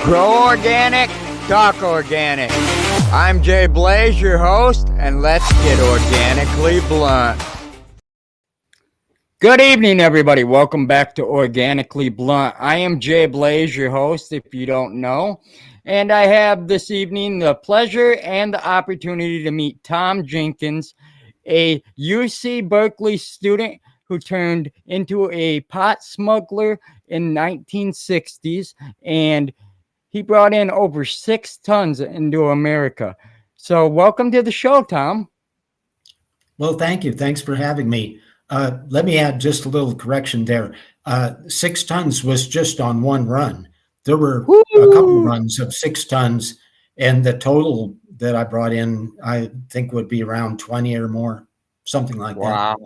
Grow organic, talk organic. I'm Jay Blaze, your host, and let's get organically blunt. Good evening, everybody. Welcome back to Organically Blunt. I am Jay Blaze, your host, if you don't know. And I have this evening the pleasure and the opportunity to meet Tom Jenkins, a UC Berkeley student who turned into a pot smuggler in 1960s, and he brought in over 6 tons into America. So welcome to the show, Tom. Well, thank you. Thanks for having me. Let me add just a little correction there. 6 tons was just on one run. There were a couple runs of 6 tons, and the total that I brought in, I think, would be around 20 or more, something like that. Wow,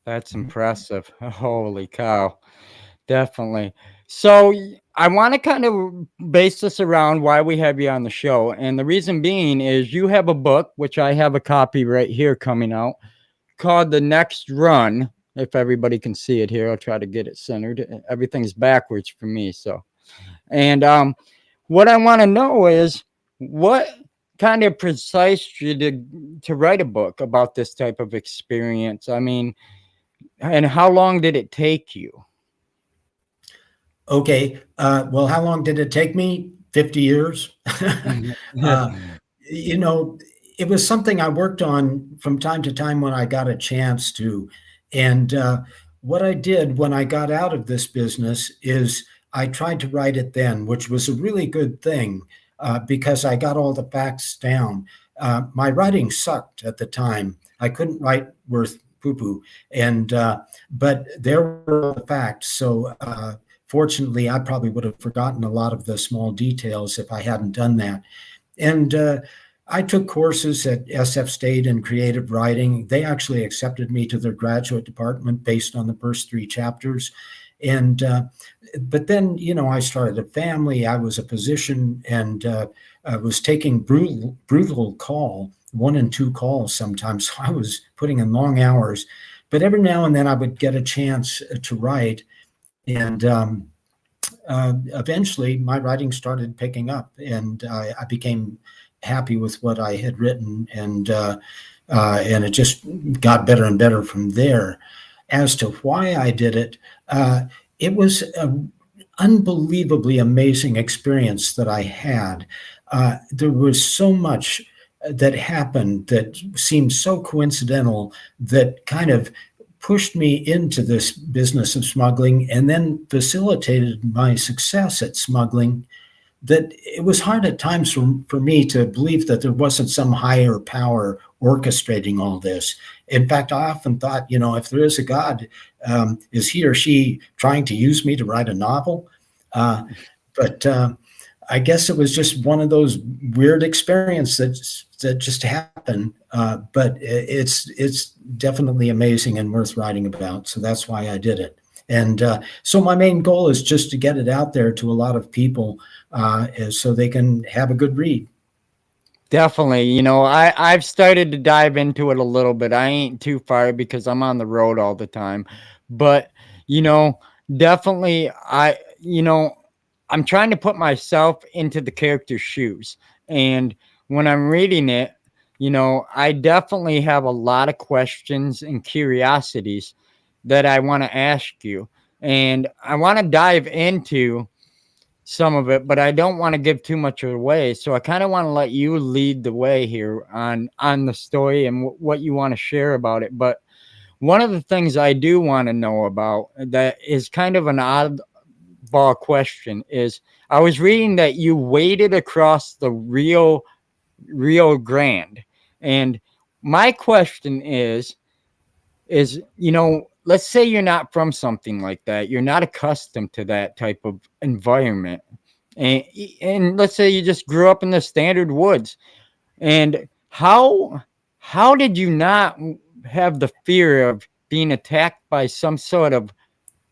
that's impressive. Holy cow. Definitely. So I want to kind of base this around why we have you on the show. And the reason being is you have a book, which I have a copy right here coming out, called The Next Run. If everybody can see it here, I'll try to get it centered. Everything's backwards for me. So, and what I want to know is what kind of precised you to write a book about this type of experience? I mean, and how long did it take you? Okay. Well, how long did it take me? 50 years. It was something I worked on from time to time when I got a chance to. And what I did when I got out of this business is I tried to write it then, which was a really good thing because I got all the facts down. My writing sucked at the time. I couldn't write worth poo-poo. And but there were the facts. So fortunately, I probably would have forgotten a lot of the small details if I hadn't done that. And I took courses at SF State in creative writing. They actually accepted me to their graduate department based on the first 3 chapters. And but then, I started a family. I was a physician, and I was taking brutal call, 1 and 2 calls sometimes. So I was putting in long hours. But every now and then I would get a chance to write. And eventually my writing started picking up, and I became happy with what I had written, and it just got better and better from there. As to why I did it, it was an unbelievably amazing experience that I had. There was so much that happened that seemed so coincidental that kind of pushed me into this business of smuggling and then facilitated my success at smuggling, that it was hard at times for me to believe that there wasn't some higher power orchestrating all this. In fact, I often thought, if there is a God, is he or she trying to use me to write a novel? But I guess it was just one of those weird experiences that just happened. But it's definitely amazing and worth writing about. So that's why I did it. And so my main goal is just to get it out there to a lot of people so they can have a good read. Definitely. I've started to dive into it a little bit. I ain't too far because I'm on the road all the time. But, definitely I'm trying to put myself into the character's shoes. And when I'm reading it, I definitely have a lot of questions and curiosities that I want to ask you. And I want to dive into some of it, but I don't want to give too much away. So I kind of want to let you lead the way here on the story and what you want to share about it. But one of the things I do want to know about that is kind of an oddball question is I was reading that you waded across the Rio Grande. And my question is, let's say you're not from something like that. You're not accustomed to that type of environment. And let's say you just grew up in the standard woods. And how did you not have the fear of being attacked by some sort of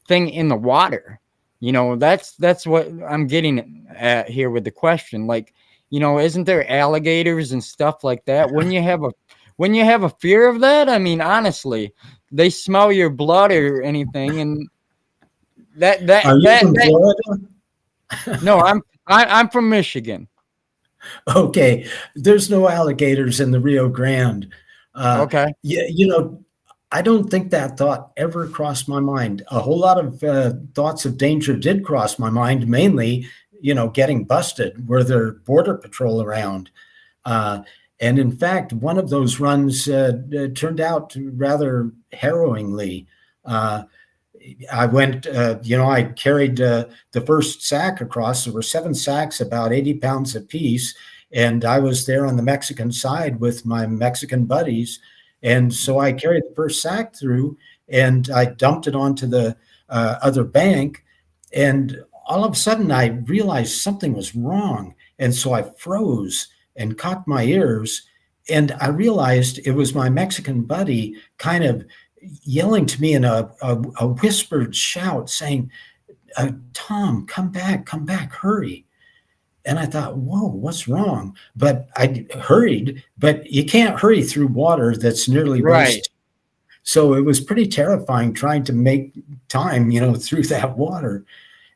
thing in the water? That's what I'm getting at here with the question. Like, isn't there alligators and stuff like that? When you have a fear of that, I mean, honestly, they smell your blood or anything, and Are you from Florida? No, I'm from Michigan. Okay, there's no alligators in the Rio Grande. Okay. Yeah, I don't think that thought ever crossed my mind. A whole lot of thoughts of danger did cross my mind, mainly, getting busted. Were there border patrol around? Uh, and in fact, one of those runs turned out rather harrowingly. Uh, I went, I carried the first sack across. There were 7 sacks, about 80 pounds apiece. And I was there on the Mexican side with my Mexican buddies. And so I carried the first sack through and I dumped it onto the other bank. And all of a sudden, I realized something was wrong. And so I froze and cocked my ears. And I realized it was my Mexican buddy kind of yelling to me in a whispered shout saying, Tom, come back, hurry. And I thought, whoa, what's wrong? But I hurried, but you can't hurry through water that's nearly Right. waist. So it was pretty terrifying trying to make time, through that water.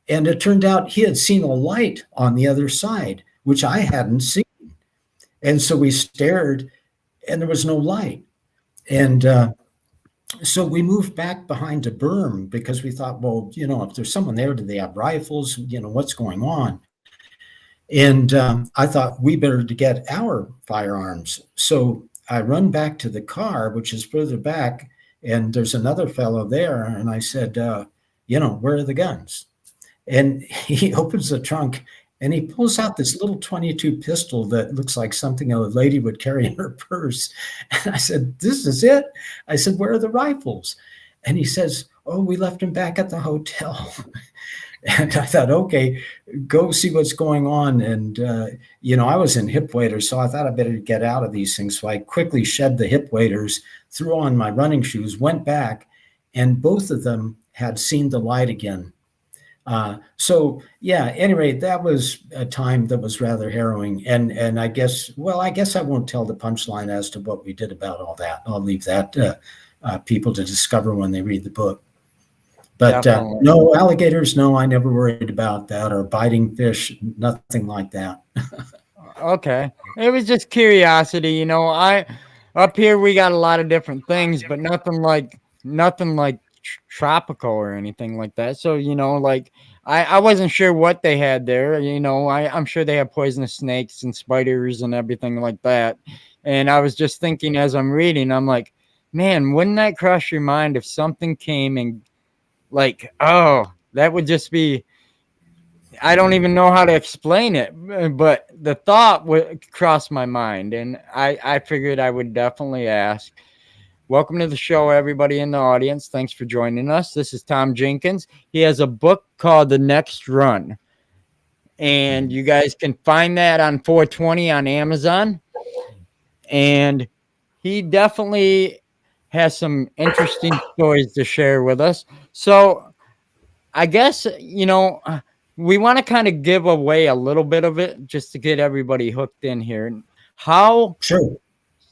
And it turned out he had seen a light on the other side, which I hadn't seen. And so we stared and there was no light. And so we moved back behind a berm because we thought, well, if there's someone there, do they have rifles? What's going on? And I thought we better to get our firearms. So I run back to the car, which is further back, and there's another fellow there. And I said, where are the guns? And he opens the trunk and he pulls out this little 22 pistol that looks like something a lady would carry in her purse. And I said, this is it? I said, where are the rifles? And he says, oh, we left them back at the hotel. And I thought, okay, go see what's going on. And, I was in hip waders, so I thought I better get out of these things. So I quickly shed the hip waders, threw on my running shoes, went back, and both of them had seen the light again. Anyway, that was a time that was rather harrowing. And I guess I won't tell the punchline as to what we did about all that. I'll leave that people to discover when they read the book. But no alligators, no, I never worried about that, or biting fish, nothing like that. Okay. It was just curiosity, up here we got a lot of different things, but nothing like tropical or anything like that. So, I wasn't sure what they had there. I'm sure they have poisonous snakes and spiders and everything like that. And I was just thinking as I'm reading, I'm like, man, wouldn't that cross your mind if something came and that would just be, I don't even know how to explain it, but the thought would cross my mind, and I figured I would definitely ask. Welcome to the show, everybody in the audience. Thanks for joining us. This is Tom Jenkins. He has a book called The Next Run, and you guys can find that on 420 on Amazon. And he definitely has some interesting stories to share with us. So I guess, we want to kind of give away a little bit of it just to get everybody hooked in here. How Sure.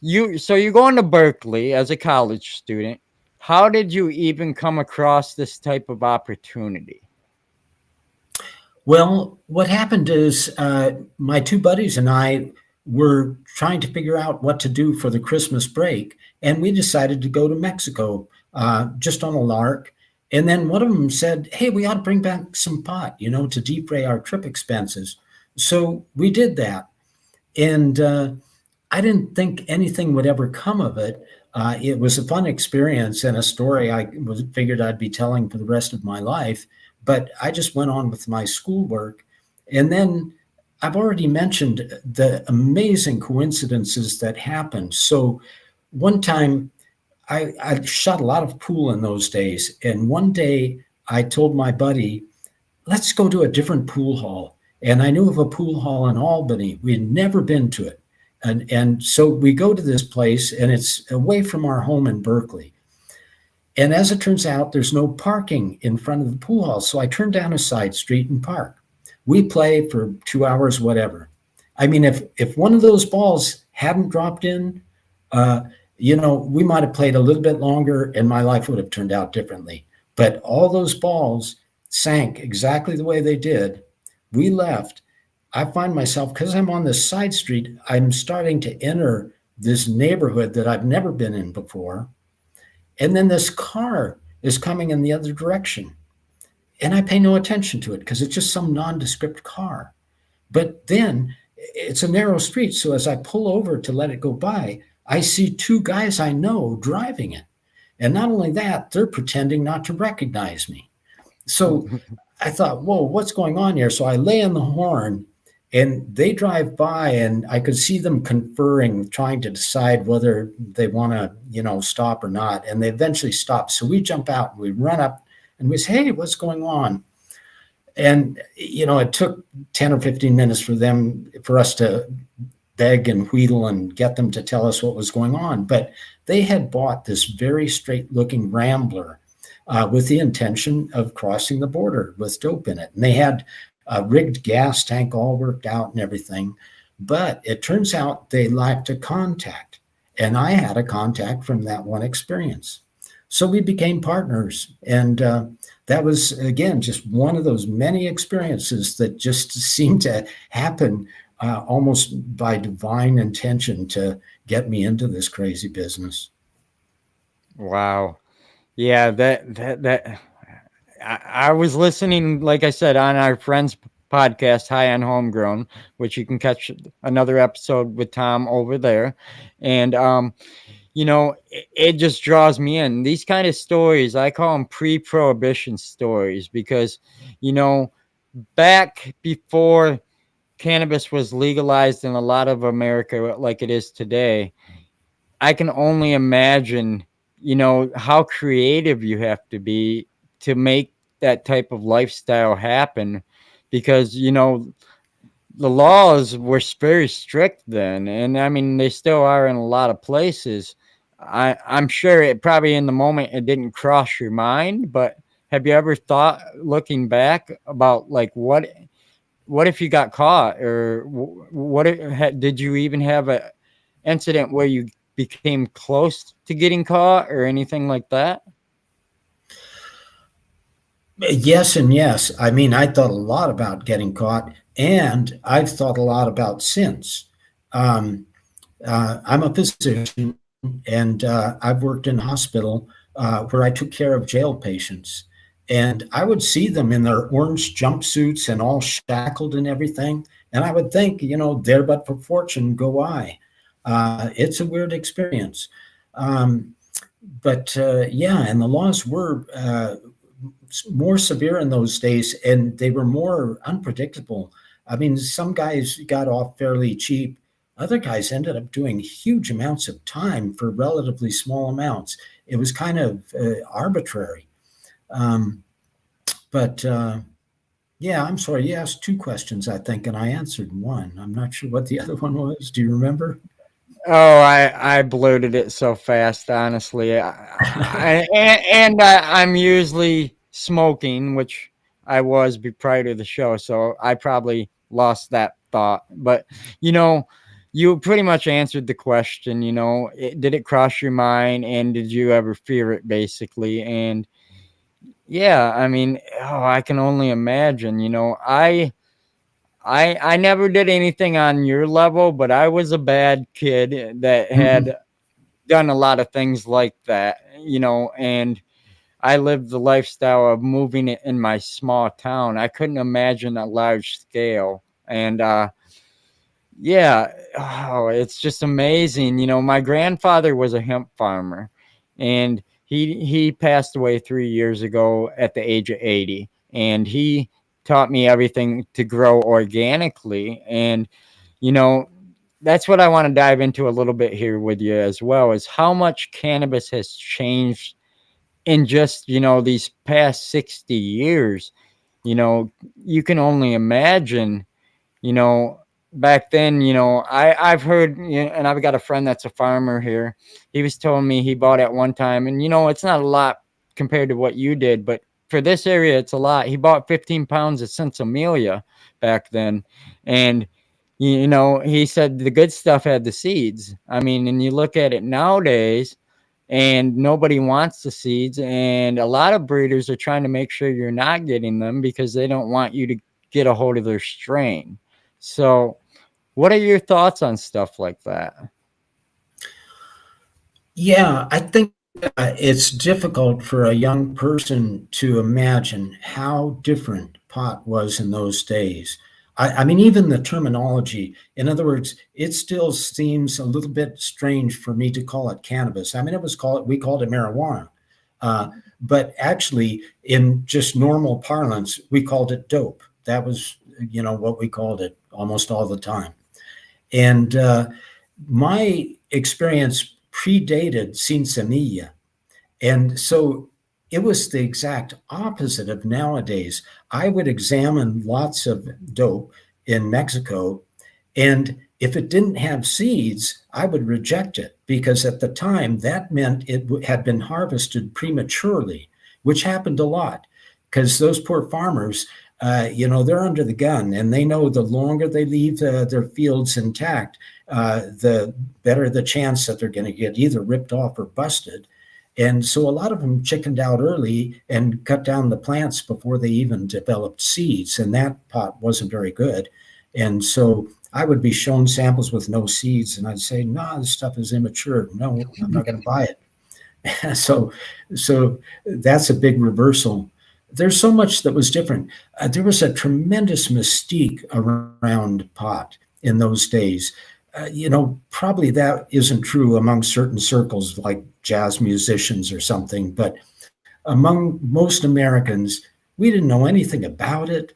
you're going to Berkeley as a college student. How did you even come across this type of opportunity? Well, what happened is my two buddies and I were trying to figure out what to do for the Christmas break, and we decided to go to Mexico just on a lark. And then one of them said, hey, we ought to bring back some pot, to defray our trip expenses. So we did that. And I didn't think anything would ever come of it. It was a fun experience and a story I figured I'd be telling for the rest of my life. But I just went on with my schoolwork. And then I've already mentioned the amazing coincidences that happened. So one time I shot a lot of pool in those days. And one day I told my buddy, let's go to a different pool hall. And I knew of a pool hall in Albany. We had never been to it. And so we go to this place, and it's away from our home in Berkeley. And as it turns out, there's no parking in front of the pool hall. So I turn down a side street and park. We play for 2 hours, whatever. I mean, if one of those balls hadn't dropped in, we might have played a little bit longer and my life would have turned out differently. But all those balls sank exactly the way they did. We left. I find myself, because I'm on this side street, I'm starting to enter this neighborhood that I've never been in before. And then this car is coming in the other direction. And I pay no attention to it because it's just some nondescript car. But then it's a narrow street. So as I pull over to let it go by, I see two guys I know driving it. And not only that, they're pretending not to recognize me. So I thought, whoa, what's going on here? So I lay on the horn and they drive by and I could see them conferring, trying to decide whether they want to, stop or not. And they eventually stop. So we jump out and we run up and we say, hey, what's going on? And, it took 10 or 15 minutes for us to beg and wheedle and get them to tell us what was going on. But they had bought this very straight looking Rambler with the intention of crossing the border with dope in it. And they had a rigged gas tank all worked out and everything. But it turns out they lacked a contact. And I had a contact from that one experience. So we became partners. And that was, again, just one of those many experiences that just seemed to happen almost by divine intention to get me into this crazy business. Wow. Yeah, I was listening, like I said, on our friend's podcast, High on Homegrown, which you can catch another episode with Tom over there. And, it just draws me in. These kind of stories, I call them pre-prohibition stories because, back before cannabis was legalized in a lot of America like it is today, I can only imagine, how creative you have to be to make that type of lifestyle happen because, the laws were very strict then. And I mean, they still are in a lot of places. I'm sure it probably in the moment it didn't cross your mind, but have you ever thought looking back about like what if you got caught or did you even have a incident where you became close to getting caught or anything like that? Yes and yes. I mean, I thought a lot about getting caught, and I've thought a lot about since. Um, I'm a physician, and I've worked in a hospital where I took care of jail patients. And I would see them in their orange jumpsuits and all shackled and everything. And I would think, there but for fortune go I. It's a weird experience. But yeah, and the laws were more severe in those days, and they were more unpredictable. I mean, some guys got off fairly cheap. Other guys ended up doing huge amounts of time for relatively small amounts. It was kind of arbitrary. Um, but yeah, I'm sorry. You asked two questions, I think, and I answered one. I'm not sure what the other one was. Do you remember? Oh, I bloated it so fast, honestly. I'm usually smoking, which I was prior to the show, so I probably lost that thought. But you know, you pretty much answered the question. Did it cross your mind, and did you ever fear it, basically? And yeah, I mean, I can only imagine. I never did anything on your level, but I was a bad kid that Mhm. had done a lot of things like that, and I lived the lifestyle of moving it in my small town. I couldn't imagine a large scale. And yeah, it's just amazing. My grandfather was a hemp farmer and he passed away 3 years ago at the age of 80. And he taught me everything to grow organically. And, you know, that's what I want to dive into a little bit here with you as well is how much cannabis has changed in just, these past 60 years. You can only imagine, you know, back then, I've heard, and I've got a friend that's a farmer here. He was telling me he bought at one time, and it's not a lot compared to what you did, but for this area, it's a lot. He bought 15 pounds of Sensimelia back then, and he said the good stuff had the seeds. I mean, and you look at it nowadays, and nobody wants the seeds, and a lot of breeders are trying to make sure you're not getting them because they don't want you to get a hold of their strain. So, what are your thoughts on stuff like that? Yeah, I think it's difficult for a young person to imagine how different pot was in those days. I mean, even the terminology, in other words, it still seems a little bit strange for me to call it cannabis. I mean, we called it marijuana. Uh, but actually, in just normal parlance, we called it dope. That was, what we called it almost all the time. And my experience predated Sinsemilla. And so it was the exact opposite of nowadays. I would examine lots of dope in Mexico, and if it didn't have seeds, I would reject it because at the time that meant it had been harvested prematurely, which happened a lot because those poor farmers, they're under the gun and they know the longer they leave their fields intact, the better the chance that they're going to get either ripped off or busted. And so a lot of them chickened out early and cut down the plants before they even developed seeds. And that pot wasn't very good. And so I would be shown samples with no seeds, and I'd say, "No, this stuff is immature. No, I'm not going to buy it." so that's a big reversal. There's so much that was different. There was a tremendous mystique around pot in those days. Probably that isn't true among certain circles like jazz musicians or something, but among most Americans, we didn't know anything about it.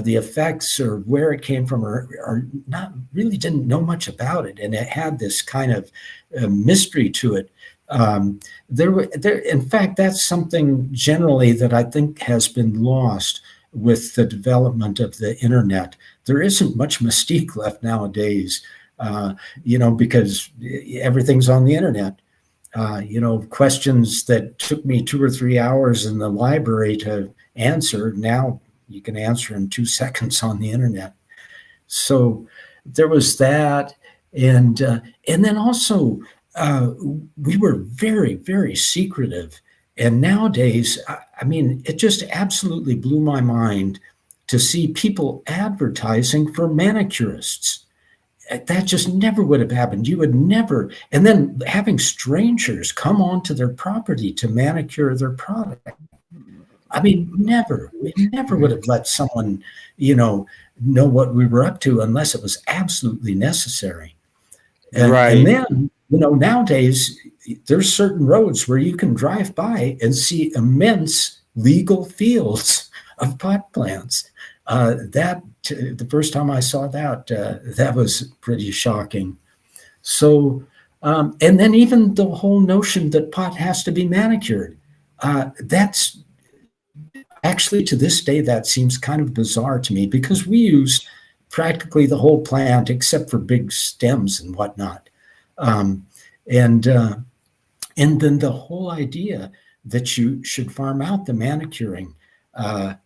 The effects or where it came from or not really didn't know much about it. And it had this kind of mystery to it. In fact, that's something generally that I think has been lost with the development of the internet. There isn't much mystique left nowadays, because everything's on the internet. Questions that took me 2 or 3 hours in the library to answer, now you can answer in 2 seconds on the internet. So there was that. And then also, we were very, very secretive. And nowadays, I mean, it just absolutely blew my mind to see people advertising for manicurists. That just never would have happened. You would never. And then having strangers come onto their property to manicure their product. I mean, never. We never would have let someone, know what we were up to unless it was absolutely necessary. Right. And then, nowadays, there's certain roads where you can drive by and see immense legal fields of pot plants. The first time I saw that, that was pretty shocking. So, and then even the whole notion that pot has to be manicured, that's actually to this day, that seems kind of bizarre to me because we use practically the whole plant except for big stems and whatnot. And then the whole idea that you should farm out the manicuring, I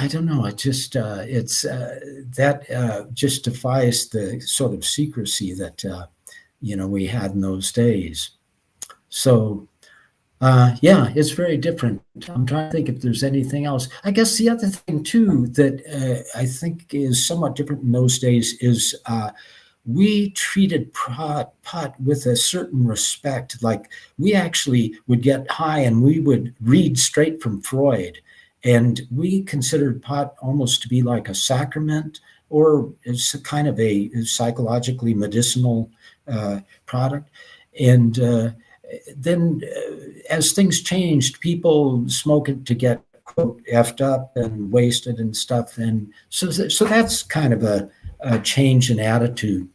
don't know. It just that just defies the sort of secrecy that we had in those days. So it's very different. I'm trying to think if there's anything else. I guess the other thing too that I think is somewhat different in those days is we treated pot with a certain respect. Like we actually would get high and we would read straight from Freud. And we considered pot almost to be like a sacrament, or it's a kind of a psychologically medicinal product. And then as things changed, people smoke it to get, quote, effed up and wasted and stuff. And so that's kind of a change in attitude.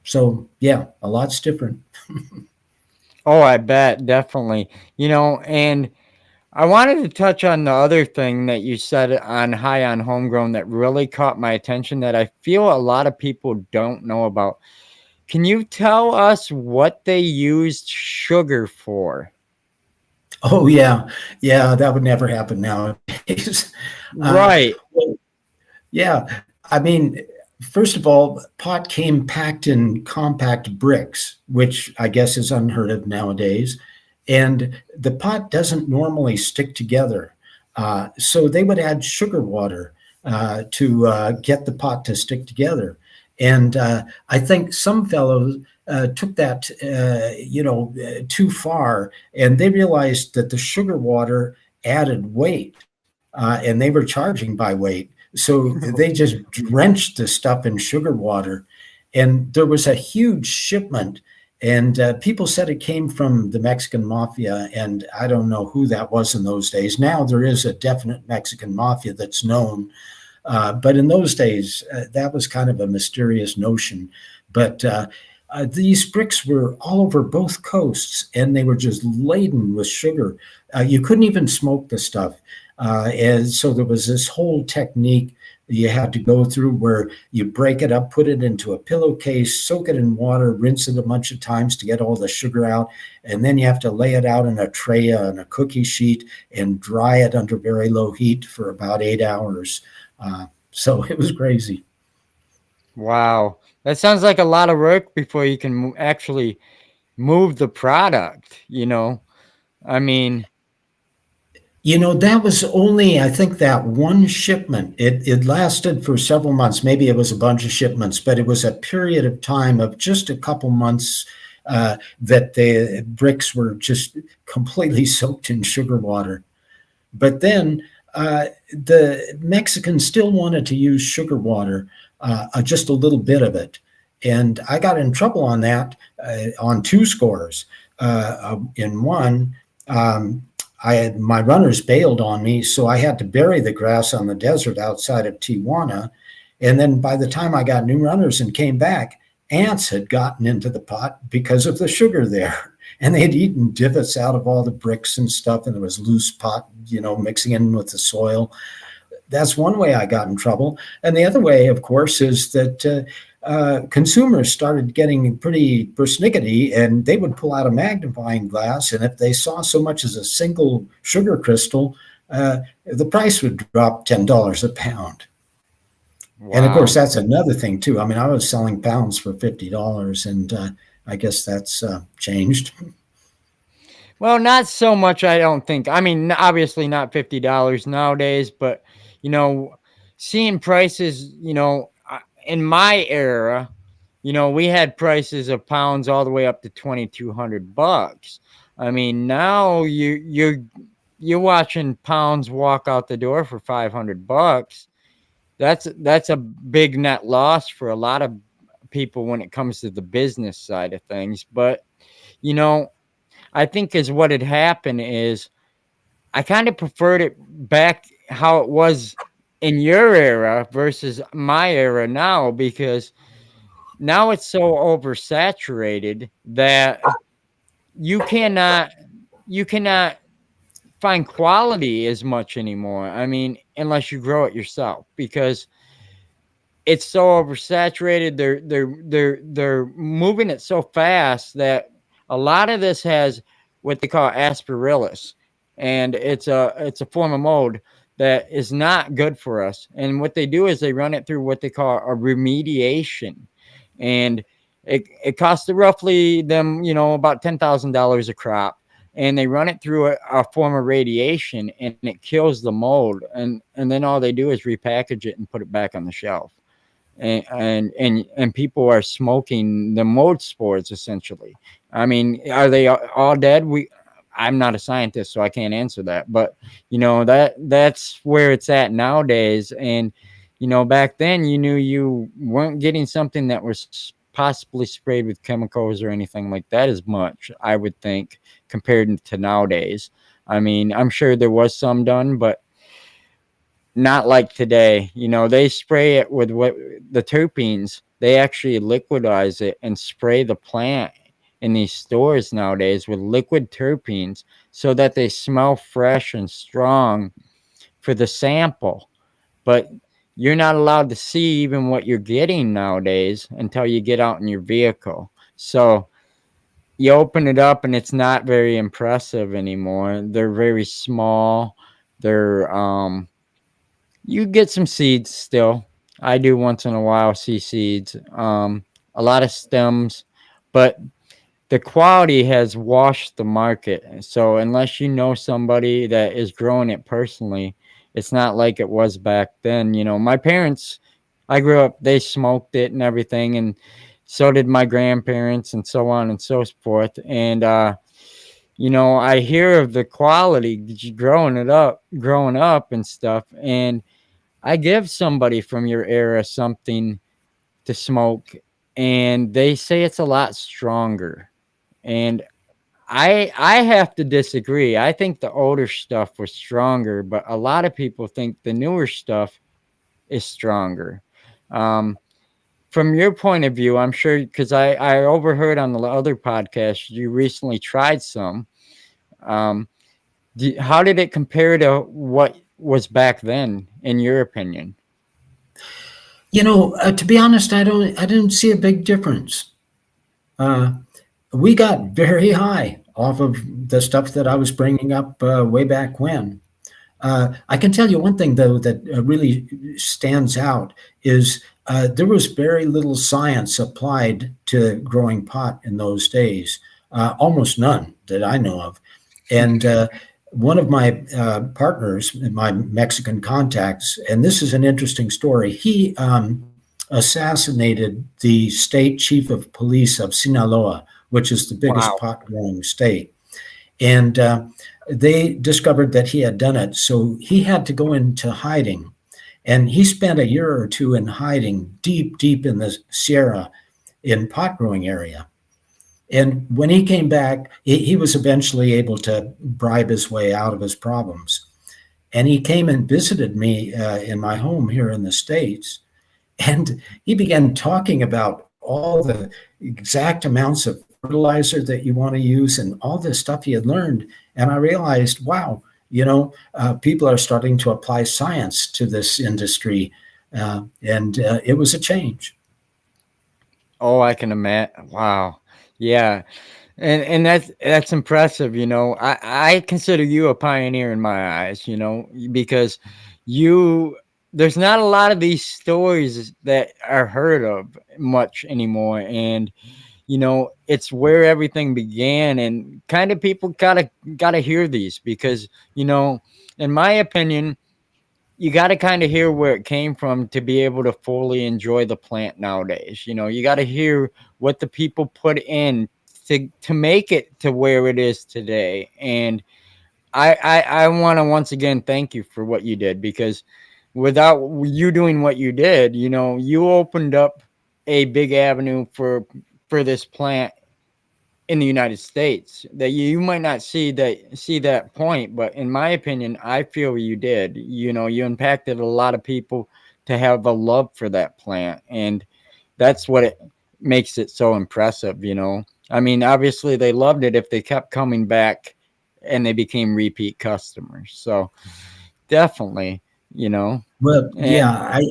So, yeah, a lot's different. Oh, I bet, definitely. And I wanted to touch on the other thing that you said on High on Homegrown that really caught my attention that I feel a lot of people don't know about. Can you tell us what they used sugar for? Oh, yeah. Yeah, that would never happen nowadays. Right. Well, yeah. I mean, first of all, pot came packed in compact bricks, which I guess is unheard of nowadays. And the pot doesn't normally stick together. So they would add sugar water to get the pot to stick together. And I think some fellows took that, too far, and they realized that the sugar water added weight, and they were charging by weight. So they just drenched the stuff in sugar water, and there was a huge shipment. And people said it came from the Mexican mafia, and I don't know who that was in those days. Now there is a definite Mexican mafia that's known, but in those days, that was kind of a mysterious notion. But these bricks were all over both coasts, and they were just laden with sugar. You couldn't even smoke the stuff. And so there was this whole technique you had to go through where you break it up, put it into a pillowcase, soak it in water, rinse it a bunch of times to get all the sugar out. And then you have to lay it out in a tray on a cookie sheet and dry it under very low heat for about 8 hours. So it was crazy. Wow. That sounds like a lot of work before you can actually move the product, you know? I mean, That was only, I think, that one shipment. It lasted for several months. Maybe it was a bunch of shipments, but it was a period of time of just a couple months that the bricks were just completely soaked in sugar water. But then the Mexicans still wanted to use sugar water, just a little bit of it. And I got in trouble on that on two scores. In one, my runners bailed on me, so I had to bury the grass on the desert outside of Tijuana. And then by the time I got new runners and came back, ants had gotten into the pot because of the sugar there. And they had eaten divots out of all the bricks and stuff, and there was loose pot, mixing in with the soil. That's one way I got in trouble. And the other way, of course, is that consumers started getting pretty persnickety, and they would pull out a magnifying glass, and if they saw so much as a single sugar crystal, the price would drop $10 a pound. Wow. And of course, that's another thing too. I mean, I was selling pounds for $50, and I guess that's changed. Well, not so much, I don't think. I mean, obviously not $50 nowadays, but, seeing prices, in my era, we had prices of pounds all the way up to $2,200. I mean, now you're watching pounds walk out the door for $500. That's a big net loss for a lot of people when it comes to the business side of things. But I think is what had happened is I kind of preferred it back how it was in your era versus my era now, because now it's so oversaturated that you cannot find quality as much anymore. I mean, unless you grow it yourself, because it's so oversaturated. They're moving it so fast that a lot of this has what they call asparagus, and it's a form of mold that is not good for us. And what they do is they run it through what they call a remediation, and it costs roughly them about $10,000 a crop, and they run it through a form of radiation, and it kills the mold, and then all they do is repackage it and put it back on the shelf. And people are smoking the mold spores essentially. I mean, are they all dead? I'm not a scientist, so I can't answer that. But that's where it's at nowadays. And back then, you knew you weren't getting something that was possibly sprayed with chemicals or anything like that as much, I would think, compared to nowadays. I mean, I'm sure there was some done, but not like today. They spray it with what the terpenes. They actually liquidize it and spray the plant in these stores nowadays with liquid terpenes so that they smell fresh and strong for the sample. But you're not allowed to see even what you're getting nowadays until you get out in your vehicle. So you open it up and it's not very impressive anymore. They're very small. They're you get some seeds still. I do once in a while see seeds. A lot of stems, but the quality has washed the market. So unless you know somebody that is growing it personally, It's not like it was back then. My parents, I grew up, they smoked it and everything, and so did my grandparents, and so on and so forth. And I hear of the quality growing up and stuff, and I give somebody from your era something to smoke, and they say it's a lot stronger. And I have to disagree. I think the older stuff was stronger, but a lot of people think the newer stuff is stronger. Um, from your point of view, I'm sure, because I overheard on the other podcast you recently tried some. Um, how did it compare to what was back then, in your opinion? To be honest, I didn't see a big difference. We got very high off of the stuff that I was bringing up way back when. I can tell you one thing, though, that really stands out is there was very little science applied to growing pot in those days, almost none that I know of. And one of my partners, my Mexican contacts, and this is an interesting story, he assassinated the state chief of police of Sinaloa, which is the biggest Wow. pot growing state. And they discovered that he had done it. So he had to go into hiding. And he spent a year or two in hiding deep, deep in the Sierra in pot growing area. And when he came back, he was eventually able to bribe his way out of his problems. And he came and visited me in my home here in the States. And he began talking about all the exact amounts of fertilizer that you want to use and all this stuff he had learned. And I realized, wow, people are starting to apply science to this industry. And it was a change. Oh, I can imagine. Wow. Yeah. And that's impressive. I consider you a pioneer in my eyes, because you there's not a lot of these stories that are heard of much anymore. And it's where everything began, and kind of people gotta hear these, because in my opinion, you got to kind of hear where it came from to be able to fully enjoy the plant nowadays. You got to hear what the people put in to make it to where it is today. And I want to once again thank you for what you did, because without you doing what you did, you opened up a big avenue for this plant in the United States, that you might not see that point, but in my opinion, I feel you did. You impacted a lot of people to have a love for that plant, and that's what it makes it so impressive. I mean, obviously they loved it if they kept coming back and they became repeat customers. So definitely, Well, and yeah, I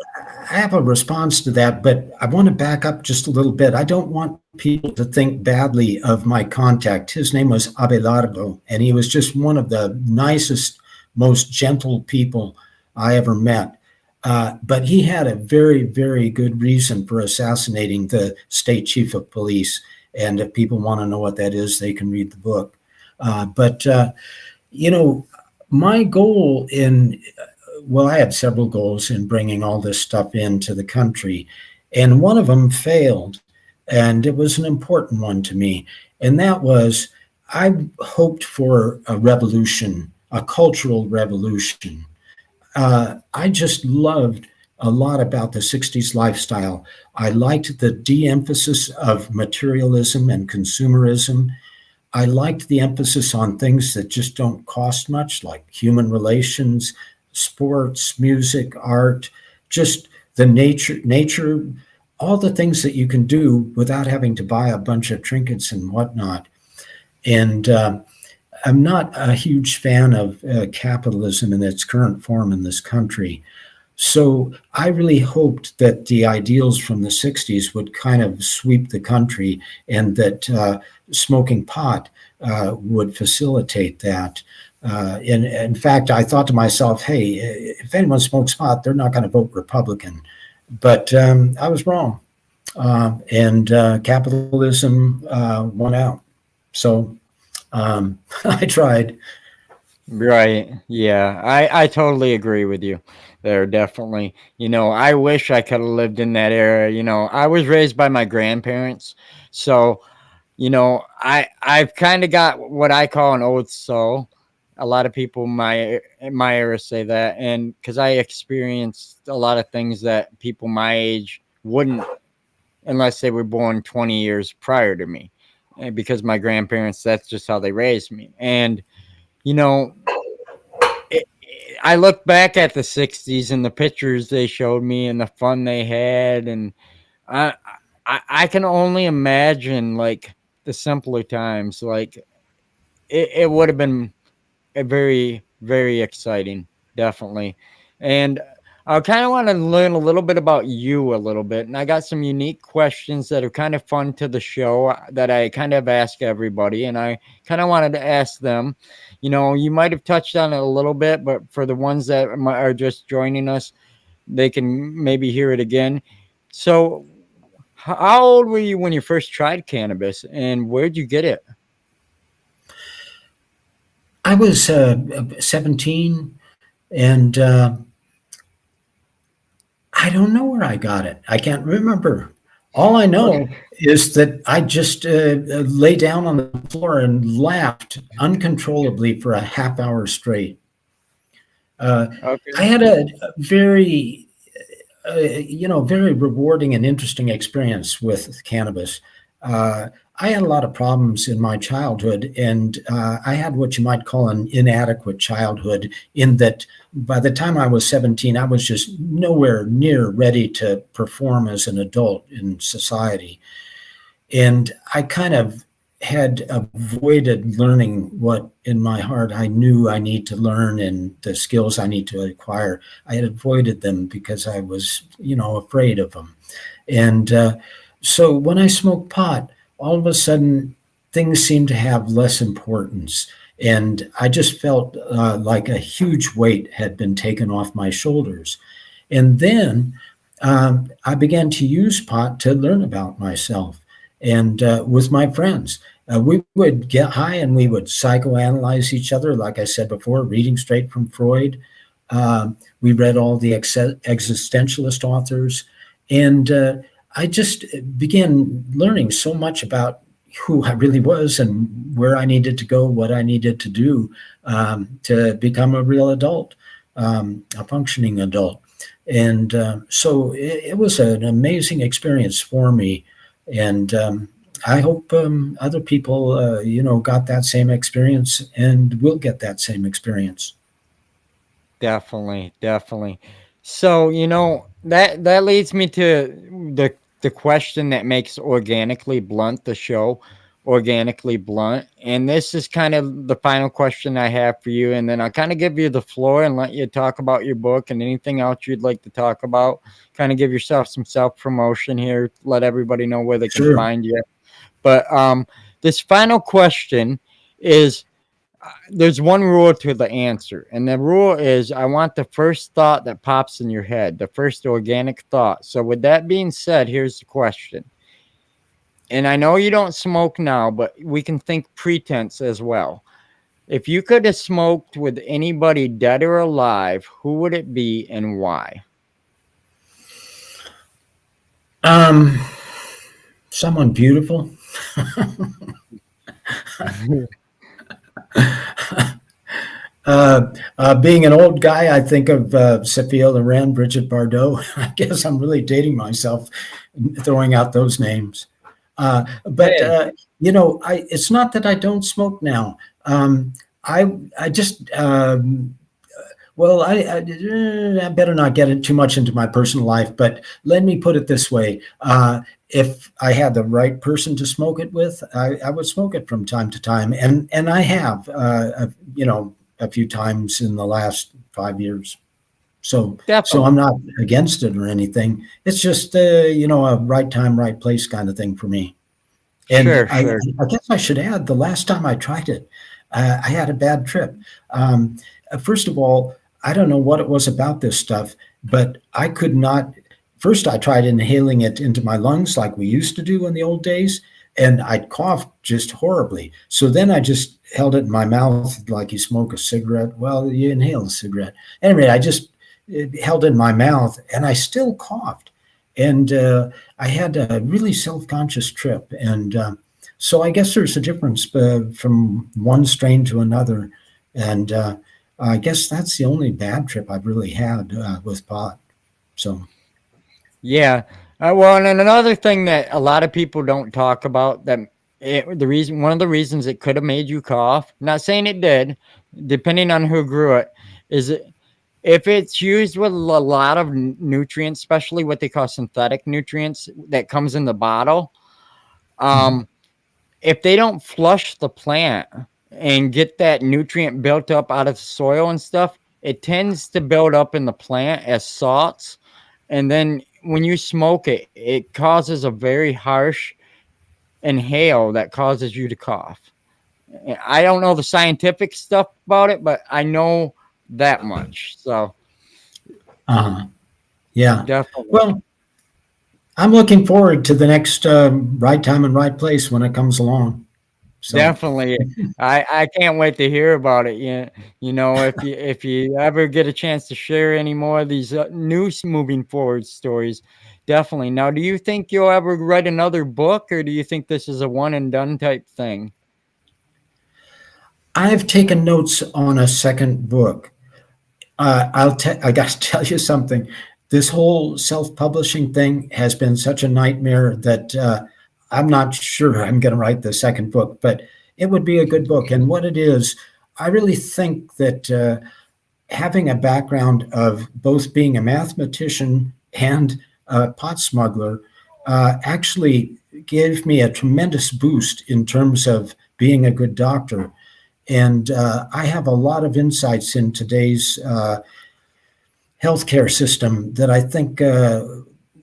have a response to that, but I want to back up just a little bit. I don't want people to think badly of my contact. His name was Abelardo, and he was just one of the nicest, most gentle people I ever met. But he had a very, very good reason for assassinating the state chief of police. And if people want to know what that is, they can read the book. But you know, my goal in well, I had several goals in bringing all this stuff into the country, and one of them failed, and it was an important one to me. And that was, I hoped for a revolution, a cultural revolution. I just loved a lot about the 60s lifestyle. I liked the de emphasis of materialism and consumerism. I liked the emphasis on things that just don't cost much, like human relations, sports, music, art, just the nature, all the things that you can do without having to buy a bunch of trinkets and whatnot. And I'm not a huge fan of capitalism in its current form in this country. So I really hoped that the ideals from the 60s would kind of sweep the country, and that smoking pot would facilitate that. In fact, I thought to myself, hey, if anyone smokes pot, they're not going to vote Republican. But I was wrong. And capitalism won out. So I tried. Right. Yeah. I totally agree with you there. Definitely. I wish I could have lived in that era. I was raised by my grandparents. So, I've kind of got what I call an old soul. A lot of people in my era say that, and because I experienced a lot of things that people my age wouldn't, unless they were born 20 years prior to me, and because my grandparents, that's just how they raised me. And you know, I look back at the '60s and the pictures they showed me and the fun they had, and I I can only imagine like the simpler times. Like it would have been a very exciting, definitely. And I kind of want to learn a little bit about you a little bit, and I got some unique questions that are kind of fun to the show that I kind of ask everybody, and I kind of wanted to ask them. You might have touched on it a little bit, but for the ones that are just joining us, they can maybe hear it again. So, how old were you when you first tried cannabis, and where'd you get it? I was 17, and I don't know where I got it. I can't remember. All I know Okay. is that I just lay down on the floor and laughed uncontrollably for a half hour straight. Uh, I Okay. had a very, very rewarding and interesting experience with cannabis. Uh, I had a lot of problems in my childhood, and I had what you might call an inadequate childhood, in that by the time I was 17, I was just nowhere near ready to perform as an adult in society. And I kind of had avoided learning what in my heart I knew I need to learn and the skills I need to acquire. I had avoided them because I was, afraid of them. And so when I smoked pot, all of a sudden things seemed to have less importance. And I just felt like a huge weight had been taken off my shoulders. And then I began to use pot to learn about myself and with my friends. We would get high and we would psychoanalyze each other, like I said before, reading straight from Freud. We read all the existentialist authors. And I just began learning so much about who I really was and where I needed to go, what I needed to do to become a real adult, a functioning adult. And so it was an amazing experience for me. And I hope other people, got that same experience and will get that same experience. Definitely, definitely. So, that leads me to the question that makes organically blunt the show organically blunt. And this is kind of the final question I have for you. And then I'll kind of give you the floor and let you talk about your book and anything else you'd like to talk about. Kind of give yourself some self promotion here, let everybody know where they can Sure. find you. But this final question is, there's one rule to the answer, and the rule is I want the first thought that pops in your head, the first organic thought. So, with that being said, here's the question. And I know you don't smoke now, but we can think pretense as well. If you could have smoked with anybody dead or alive, who would it be and why? Um, Someone beautiful. Being an old guy, I think of Sophia Loren, Bridget Bardot. I guess I'm really dating myself throwing out those names. But Hey, it's not that I don't smoke now. I just well, I better not get too much into my personal life. But let me put it this way: if I had the right person to smoke it with, I would smoke it from time to time, and I have, a few times in the last 5 years. So I'm definitely. not against it or anything. It's just a right time, right place kind of thing for me. And Sure, I, sure. I guess I should add, the last time I tried it, I had a bad trip. Um, First of all, I don't know what it was about this stuff, but I could not. First, I tried inhaling it into my lungs like we used to do in the old days. and I coughed just horribly. So then I just held it in my mouth like you smoke a cigarette. Well, you inhale a cigarette. Anyway, I just held it in my mouth, and I still coughed. And I had a really self-conscious trip. And so I guess there's a difference from one strain to another. And I guess that's the only bad trip I've really had with pot. So, Yeah. Well, and another thing that a lot of people don't talk about that one of the reasons it could have made you cough, not saying it did, depending on who grew it, is if it's used with a lot of nutrients, especially what they call synthetic nutrients that comes in the bottle, mhm. um, if they don't flush the plant and get that nutrient built up out of the soil and stuff, it tends to build up in the plant as salts. And then when you smoke it, it causes a very harsh inhale that causes you to cough. I don't know the scientific stuff about it, but I know that much. So uh-huh. Yeah. definitely. Well, I'm looking forward to the next right time and right place when it comes along. So, Definitely. I can't wait to hear about it. Yeah, if you ever get a chance to share any more of these new moving forward stories, definitely. Now, do you think you'll ever write another book, or do you think this is a one and done type thing? I've taken notes on a second book. I got to tell you something. This whole self-publishing thing has been such a nightmare that I'm not sure I'm going to write the second book, but it would be a good book. And what it is, I really think that having a background of both being a mathematician and a pot smuggler actually gave me a tremendous boost in terms of being a good doctor. And I have a lot of insights in today's healthcare system that I think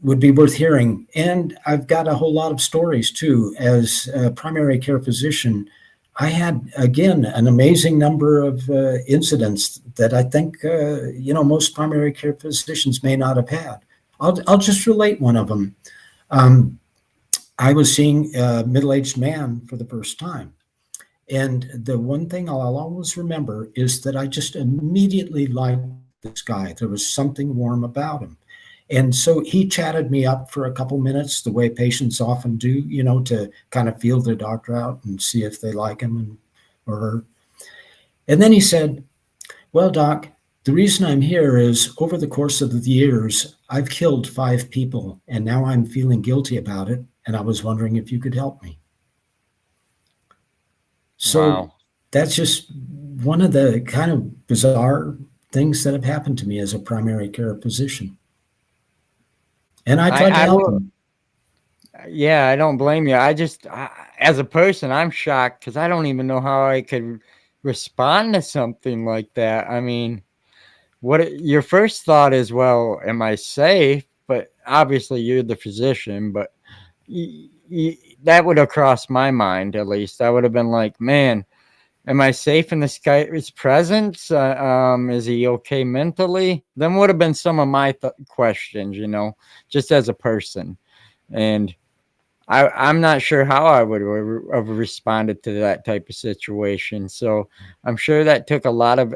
would be worth hearing. And I've got a whole lot of stories too. As a primary care physician, I had, again, an amazing number of incidents that I think, most primary care physicians may not have had. I'll just relate one of them. Um, I was seeing a middle aged man for the first time. And the one thing I'll always remember is that I just immediately liked this guy. There was something warm about him. And so he chatted me up for a couple minutes, the way patients often do, to kind of feel their doctor out and see if they like him or her. And then he said, "Well, doc, the reason I'm here is over the course of the years, I've killed 5 people, and now I'm feeling guilty about it. And I was wondering if you could help me." So Wow. that's just one of the kind of bizarre things that have happened to me as a primary care physician. And I tried to I help will. him. Yeah, I don't blame you. As a person, I'm shocked because I don't even know how I could respond to something like that. I mean, your first thought is, well, am I safe? But obviously, you're the physician. But that would have crossed my mind at least. I would have been like, man, am I safe in this guy's presence? Is he okay mentally? Then would have been some of my questions, just as a person. And I'm not sure how I would have responded to that type of situation. So I'm sure that took a lot of,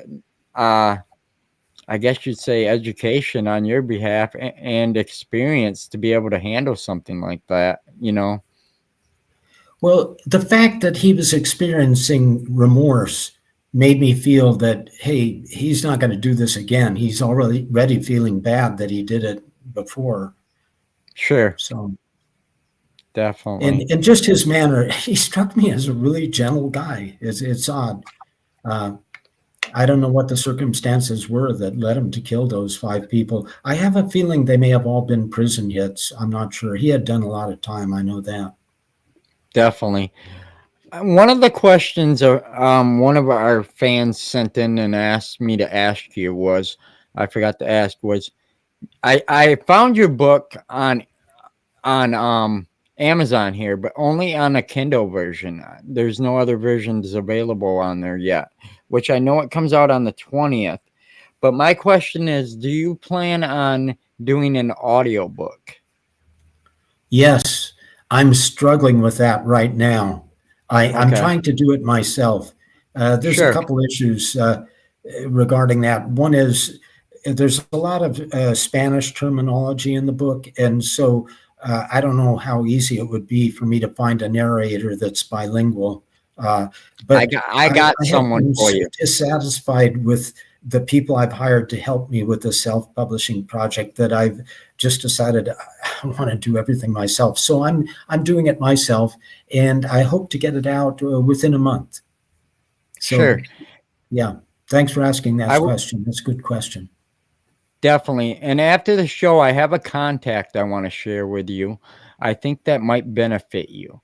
I guess you'd say, education on your behalf and experience to be able to handle something like that. Well, the fact that he was experiencing remorse made me feel that, hey, he's not going to do this again. He's already feeling bad that he did it before. Sure, So, definitely. and just his manner, he struck me as a really gentle guy. It's odd. Uh, I don't know what the circumstances were that led him to kill those 5 people. I have a feeling they may have all been prison hits. I'm not sure. He had done a lot of time. I know that. Definitely. One of the questions one of our fans sent in and asked me to ask you was, I forgot to ask, was I found your book on Amazon here, but only on a Kindle version. There's no other versions available on there yet, which I know it comes out on the 20th. But my question is, do you plan on doing an audiobook? Yes, I'm struggling with that right now. I'm Okay. trying to do it myself. There's a Sure. couple issues regarding that. One is there's a lot of Spanish terminology in the book, and so I don't know how easy it would be for me to find a narrator that's bilingual. Uh, I but got I got I have someone been for so you. dissatisfied with the people I've hired to help me with the self-publishing project that I've just decided I want to do everything myself. So I'm doing it myself, and I hope to get it out within a month. So Sure. yeah, thanks for asking I that w- question. That's a good question. Definitely. And after the show, I have a contact I want to share with you. I think that might benefit you.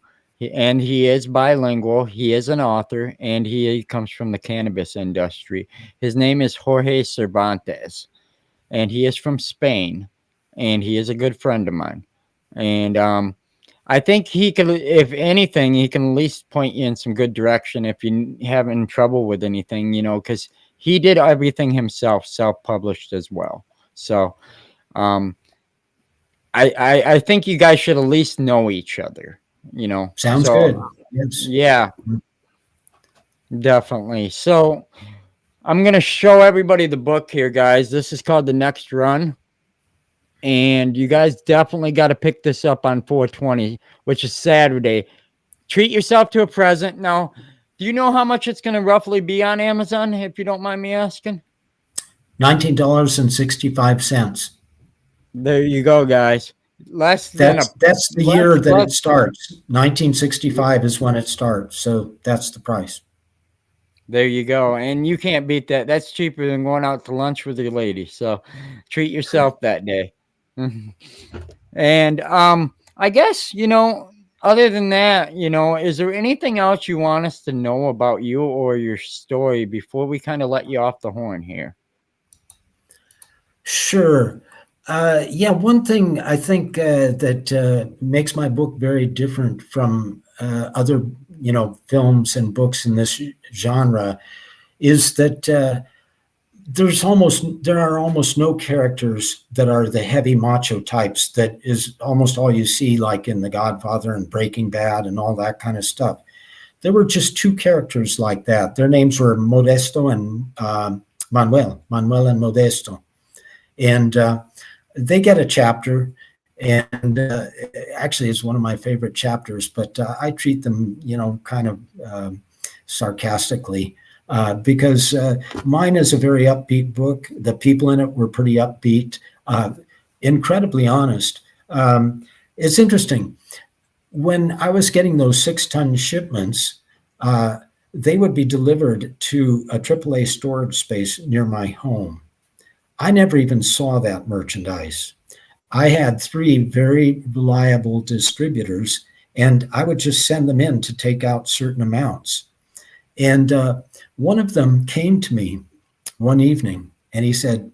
And he is bilingual. He is an author, and he comes from the cannabis industry. His name is Jorge Cervantes, and he is from Spain, and he is a good friend of mine. And I think he could, if anything, he can at least point you in some good direction if you having trouble with anything, because he did everything himself, self-published as well. So um, I think you guys should at least know each other, Sounds So good. Yes. yeah, definitely. So I'm gonna show everybody the book here, guys. This is called The Next Run. And you guys definitely got to pick this up on 420, which is Saturday. Treat yourself to a present. Now, do you know how much it's going to roughly be on Amazon, if you don't mind me asking? $19.65. There you go, guys. Less than a That's the less year that less. it starts. 1965 is when it starts. So that's the price. There you go, and you can't beat that. That's cheaper than going out to lunch with your lady. So, treat yourself that day. And I guess other than that, is there anything else you want us to know about you or your story before we kind of let you off the horn here? Sure. Yeah, one thing I think that makes my book very different from other, films and books in this genre is that there are almost no characters that are the heavy macho types that is almost all you see, like in The Godfather and Breaking Bad and all that kind of stuff. There were just two characters like that. Their names were Modesto and Manuel and Modesto. And they get a chapter, and actually it's one of my favorite chapters, but I treat them kind of sarcastically because mine is a very upbeat book. The people in it were pretty upbeat, incredibly honest. It's interesting, when I was getting those 6-ton shipments, they would be delivered to a AAA storage space near my home. I never even saw that merchandise. I had 3 very reliable distributors, and I would just send them in to take out certain amounts. And one of them came to me one evening and he said,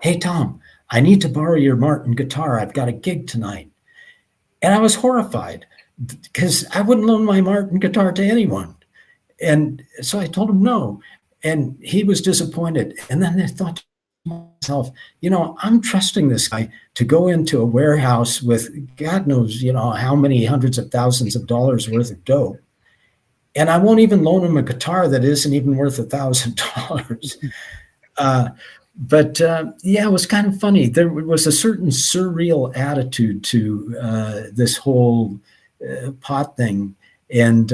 "Hey, Tom, I need to borrow your Martin guitar. I've got a gig tonight." And I was horrified because I wouldn't loan my Martin guitar to anyone. And so I told him no. And he was disappointed. And then I thought to myself, I'm trusting this guy to go into a warehouse with God knows, how many hundreds of thousands of dollars worth of dope. And I won't even loan him a guitar that isn't even worth $1,000. But yeah, it was kind of funny. There was a certain surreal attitude to this whole pot thing. And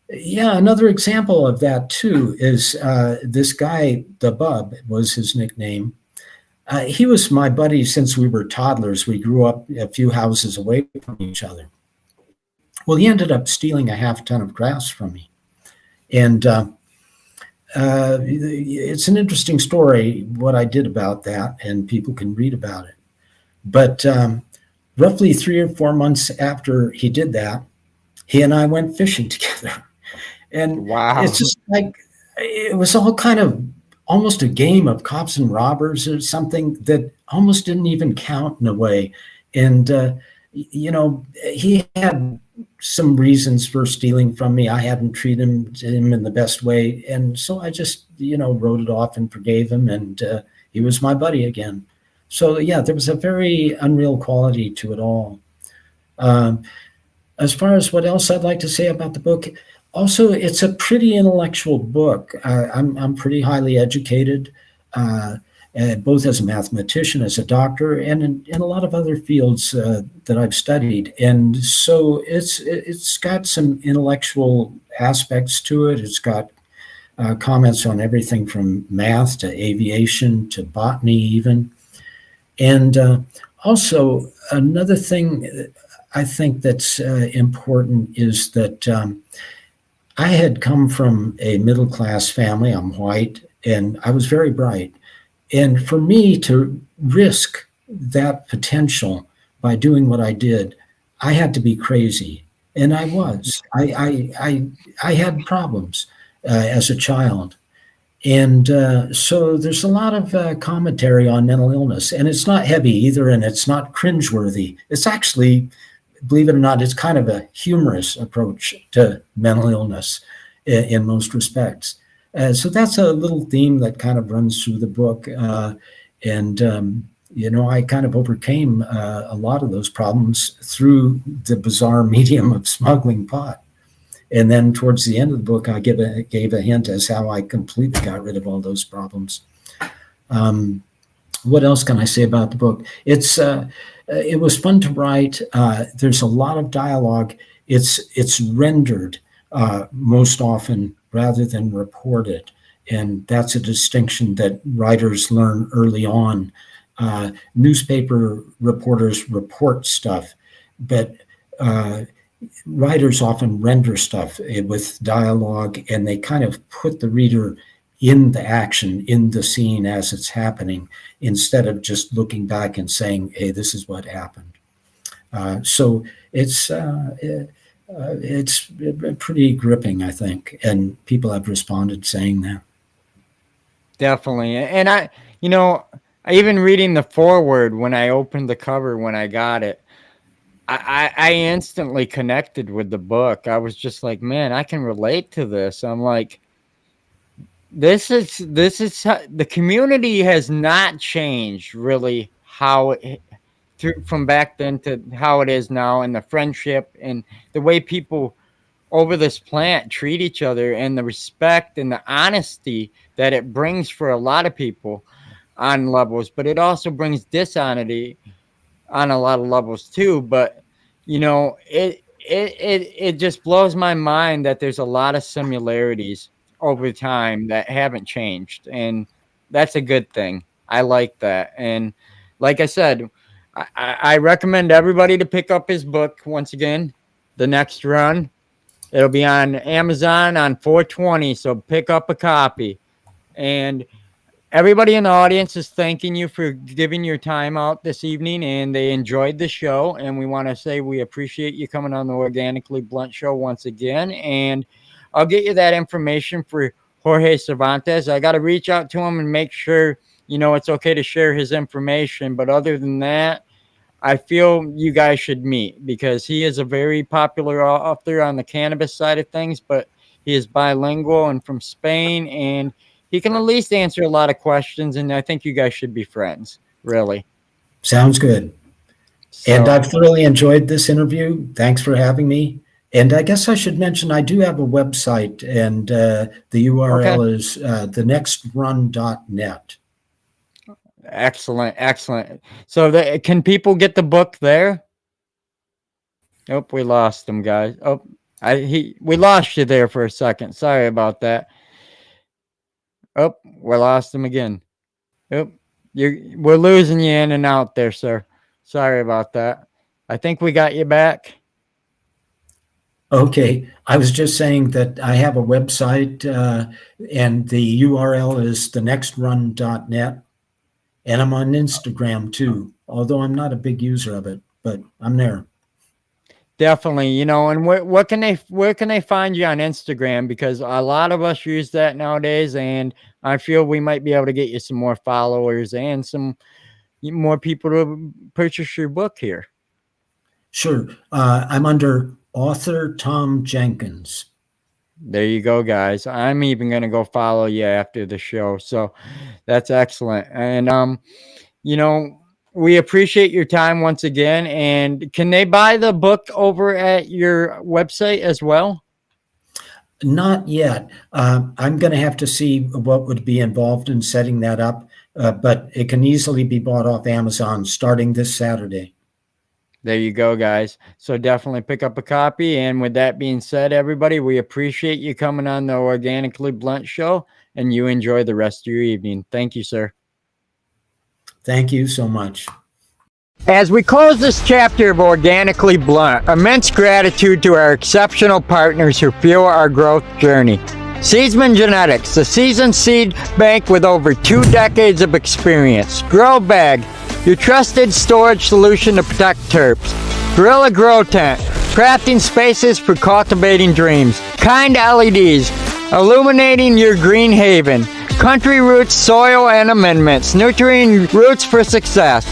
yeah, another example of that too is this guy, the Bub was his nickname. He was my buddy since we were toddlers. We grew up a few houses away from each other. Well, he ended up stealing a half ton of grass from me. And it's an interesting story what I did about that, and people can read about it. But roughly 3 or 4 months after he did that, he and I went fishing together. And Wow. it's just like, it was all kind of almost a game of cops and robbers or something that almost didn't even count in a way. And, he had some reasons for stealing from me. I hadn't treated him in the best way. And so I just, wrote it off and forgave him. And he was my buddy again. So, yeah, there was a very unreal quality to it all. As far as what else I'd like to say about the book, also it's a pretty intellectual book. I'm pretty highly educated, uh, both as a mathematician, as a doctor, and in a lot of other fields that I've studied. And so it's got some intellectual aspects to it. It's got comments on everything from math to aviation to botany, even. And also, another thing I think that's important is that I had come from a middle class family. I'm white, and I was very bright. And for me to risk that potential by doing what I did, I had to be crazy, and I was. I had problems as a child, and so there's a lot of commentary on mental illness, and it's not heavy either, and it's not cringeworthy. It's actually, believe it or not, it's kind of a humorous approach to mental illness in most respects. So that's a little theme that kind of runs through the book. And, I kind of overcame a lot of those problems through the bizarre medium of smuggling pot. And then towards the end of the book, I gave a hint as how I completely got rid of all those problems. What else can I say about the book? It was fun to write. There's a lot of dialogue. It's rendered most often rather than reported, and that's a distinction that writers learn early on. Newspaper reporters report stuff, but writers often render stuff with dialogue, and they kind of put the reader in the action, in the scene as it's happening, instead of just looking back and saying, hey, this is what happened. So it's pretty gripping, I think, and people have responded saying that. Definitely. And I even reading the foreword when I opened the cover when I got it, I instantly connected with the book. I was just like, man, I can relate to this. I'm like, the community has not changed really how it through from back then to how it is now, and the friendship and the way people over this plant treat each other, and the respect and the honesty that it brings for a lot of people on levels, but it also brings dishonesty on a lot of levels too. But it just blows my mind that there's a lot of similarities over time that haven't changed, and that's a good thing. I like that. And like I said, I recommend everybody to pick up his book once again, The Next Run. It'll be on Amazon on 420, so pick up a copy. And everybody in the audience is thanking you for giving your time out this evening, and they enjoyed the show. And we want to say we appreciate you coming on the Organically Blunt show once again. And I'll get you that information for Jorge Cervantes. I got to reach out to him and make sure it's okay to share his information. But other than that, I feel you guys should meet, because he is a very popular author on the cannabis side of things, but he is bilingual and from Spain, and he can at least answer a lot of questions. And I think you guys should be friends, really. Sounds good. And So, I've thoroughly enjoyed this interview. Thanks for having me. And I guess I should mention I do have a website, and the okay. URL is thenextrun.net. Excellent. Excellent. So, can people get the book there? Nope, we lost him, guys. Oh, we lost you there for a second. Sorry about that. Oh, we lost him again. Oh, we're losing you in and out there, sir. Sorry about that. I think we got you back. Okay, I was just saying that I have a website, and the URL is thenextrun.net, and I'm on Instagram too, although I'm not a big user of it, but I'm there. Definitely, and where can they find you on Instagram? Because a lot of us use that nowadays, and I feel we might be able to get you some more followers and some more people to purchase your book here. Sure. I'm under author Tom Jenkins. There you go, guys. I'm even gonna go follow you after the show. So that's excellent. And you know, we appreciate your time once again. And can they buy the book over at your website as well? Not yet. I'm going to have to see what would be involved in setting that up, but it can easily be bought off Amazon starting this Saturday. There you go, guys. So definitely pick up a copy. And with that being said, everybody, we appreciate you coming on the Organically Blunt show, and you enjoy the rest of your evening. Thank you, sir. Thank you so much. As we close this chapter of Organically Blunt, immense gratitude to our exceptional partners who fuel our growth journey. Seedsman Genetics, the seasoned seed bank with over 2 decades of experience. Grow Bag, your trusted storage solution to protect terps. Gorilla Grow Tent, crafting spaces for cultivating dreams. Kind LEDs, illuminating your green haven. Country Roots Soil and Amendments, nurturing roots for success.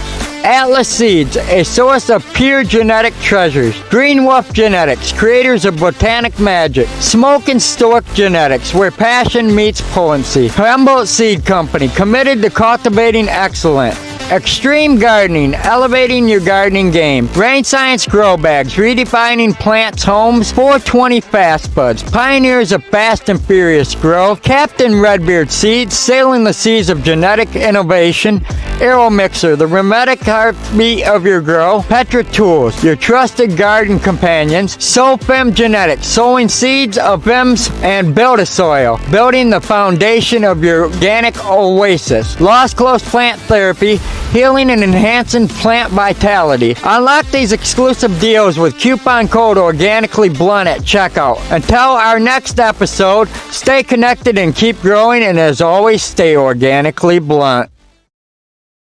Atlas Seeds, a source of pure genetic treasures. Green Wolf Genetics, creators of botanic magic. Smoke and Stork Genetics, where passion meets potency. Humboldt Seed Company, committed to cultivating excellence. Extreme Gardening, elevating your gardening game. Rain Science Grow Bags, redefining plants' homes. 420 Fast Buds, pioneers of fast and furious growth. Captain Redbeard Seeds, sailing the seas of genetic innovation. Aero Mixer, the rheumatic heartbeat of your grow. Petra Tools, your trusted garden companions. SoFem Genetics, sowing seeds of FEMS and Build-A-Soil, building the foundation of your organic oasis. Lost Close Plant Therapy, healing and enhancing plant vitality. Unlock these exclusive deals with coupon code Organically Blunt at checkout. Until our next episode, stay connected and keep growing, and as always, stay organically blunt.